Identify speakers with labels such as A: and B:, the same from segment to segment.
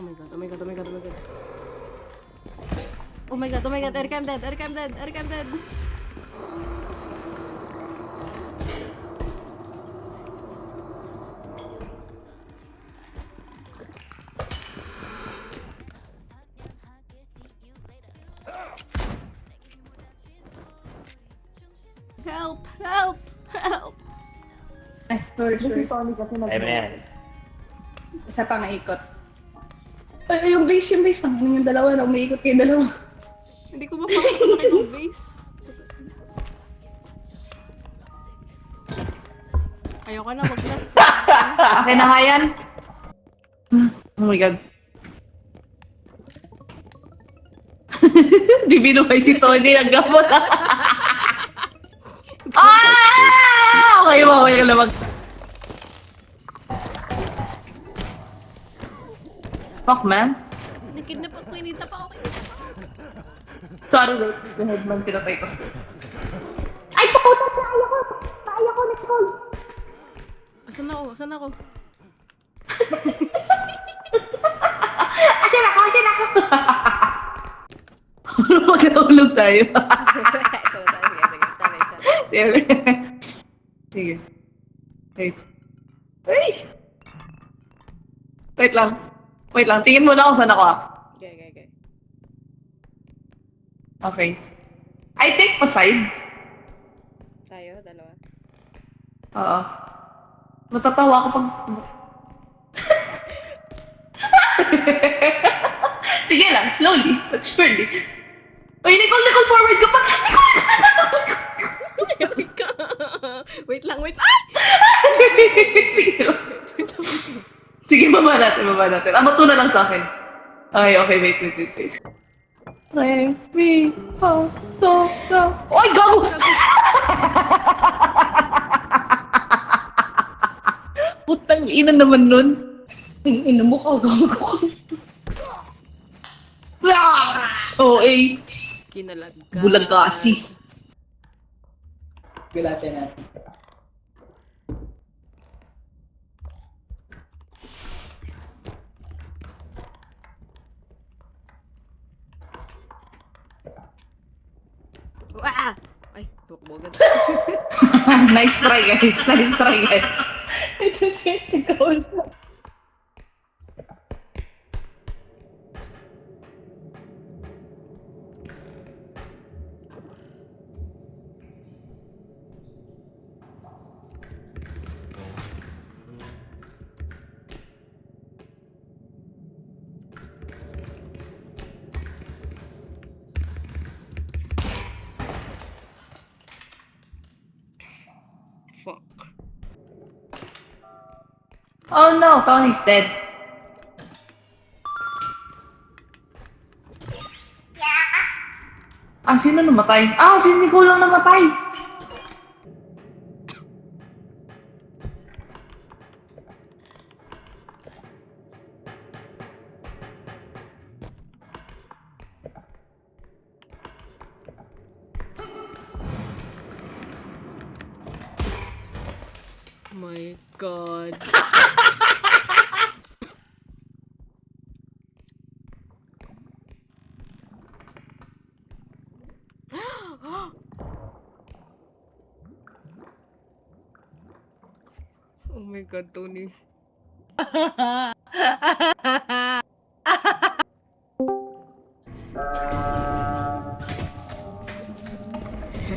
A: Oh my god, oh my god, oh my god, oh my god. Oh my god, oh my god, Eric, I'm dead, Eric, I'm dead, Eric, I'm dead. Help! Help! Help!
B: Sure.
C: Ay mo na yan.
B: Isa pang ikot. Ay, yung base. Tangin yung dalawa na umiikot kayo dalawa.
A: Hindi ko mapapakita yung base. Ayoko na, wag na.
B: Okay na nga yan. Oh my god. Di binuhay si Tony, naggamot. Okay mo, okay ka lamang. Fuck, man.
A: Nakidnap ako, inita pa ako.
B: Sorry, wait. Go ahead, man. Pinatay ko. Ay, puta! Kaya ko, Nicole!
A: Asan ako? Asan ako?
B: Asan ako! Magkahulog tayo. Sige. Wait. Wait lang. Tingin mo na kung saan ako
A: Okay.
B: Okay. I think pa side.
A: Tayo, dalawa.
B: Oo. Natatawa ako pag... Sige lang, slowly, but surely. Uy, Nicole, forward ka pa!
A: Wait lang.
B: Sige lang. Sige, baba natin. Amato na lang sa akin. Okay, wait. Re, mi, fa, do, do. Oy, gago! Putang ina naman nun. Ina mo ka, gago. OA.
A: Kinalag ka.
B: Bulag kasi.
C: Gulatan natin.
A: Ah! Ay, tukbo agad.
B: Nice try, guys. Ito si Nicole.
A: Fuck.
B: Oh no, Tony's dead. Sino namatay? Si Nicole lang namatay.
A: My god. Oh my god, Tony.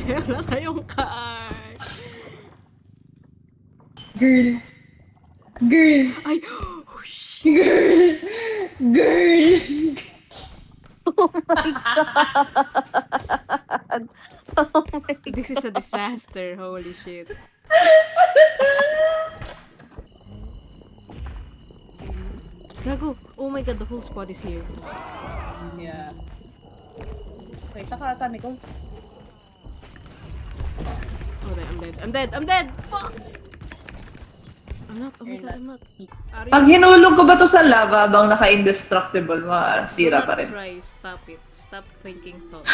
A: Wala tayong card.
B: Girl.
A: Ay! Oh, shit.
B: Girl.
A: This is a disaster. Holy shit. Gago. Oh my god, the whole squad is here.
B: Yeah. Wait, saka ata, Nicole.
A: Oh, I'm dead. Fuck! I'm not. Oh my god, I'm not.
B: Pag hinulog ko ba to sa lava bang naka-indestructible, masira pa rin.
A: Try. Stop it. Stop thinking thoughts.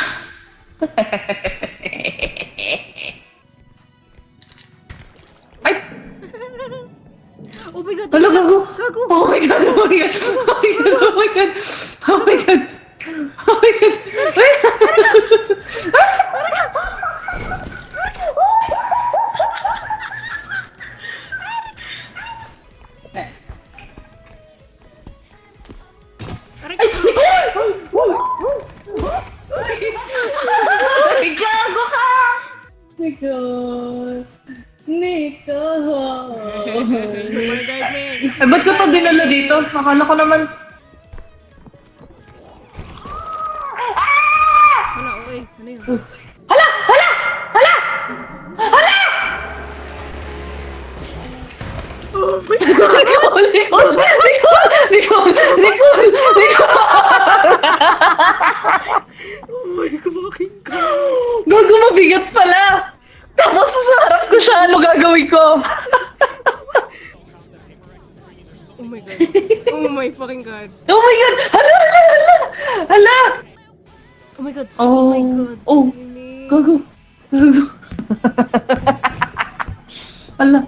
B: Ay!
A: Oh my god.
B: Hala, gago.
A: Gago.
B: Oh my god, oh my god. Oh my god, oh my god. Oh my god. Oh my god.
A: Aray,
B: Ay, gago ka! Nico! Nico!
A: Oh my god, man.
B: Ay, ba't ko to dinala dito? Akala ko naman...
A: Hala, okay. Ano yun?
B: Hala! Hala! Hala! Hala!
A: Oh my god.
B: Nicole! Nicole! Nicole! Nicole! Nicole! Nicole!
A: Oh my fucking god.
B: Gago, mabigat pala! Tapos sa harap ko siya, ano gagawin ko?
A: Oh my god. Oh my fucking god.
B: Oh my god! Hala! Hala! Hala! Hala!
A: Oh my god.
B: Oh.
A: my god.
B: Oh.
A: Really?
B: Gago! Gago! Hala!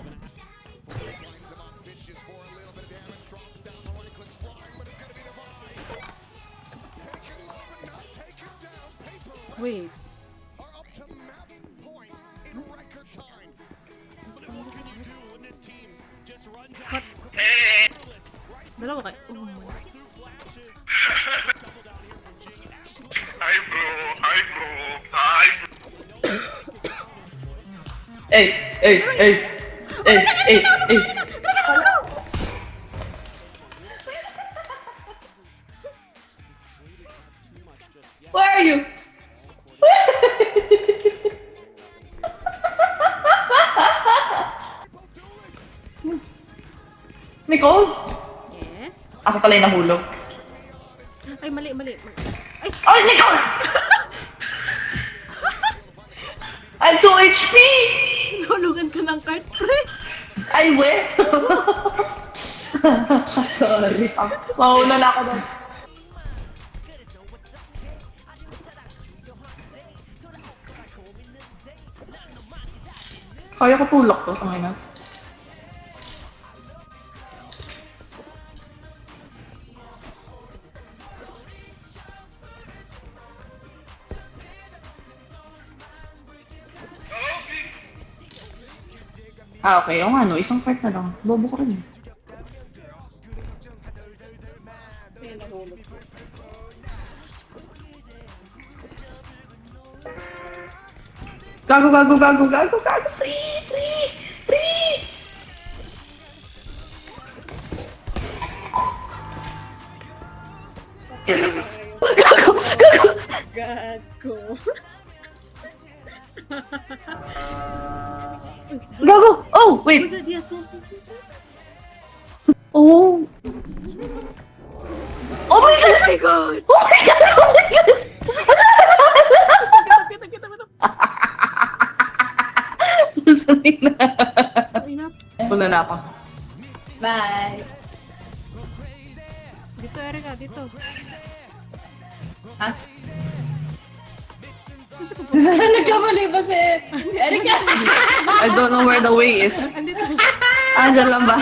A: Wait. What? Dalawa kayo. Oh my.
C: Hi bro, hi bro, hi bro.
B: Hey! Hey! Hey! Hey! Hey! Hey! Where are you? Nicole?
A: Yes?
B: Ako pala yung nahulog.
A: Ay, mali. Ay,
B: Oh, Nicole! I'm 2 HP!
A: nahulugan ka ng cart, pre.
B: Ay, we! Sorry. Mauna na ako doon. Kaya ko tulak to, tangina. Ah, okay. O nga, no. Isang part na lang. Bobo ko rin. Gago, gago, gago, gago, gago. Free, free, free. Gago, gago.
A: Gago.
B: Gago. Oh,
A: Oh my
B: wait.
A: god, yes.
B: Oh. Oh my god.
A: Oh my god.
B: Oh my god. Oh my god.
A: Kita.
B: Sanay na.
A: Ay na.
B: Wala na ako. Bye.
A: Dito, Erika, dito.
B: Ha? Nagkamali ba si Erika? I don't know where the way is.
A: Andito.
B: Ah, dyan lang ba?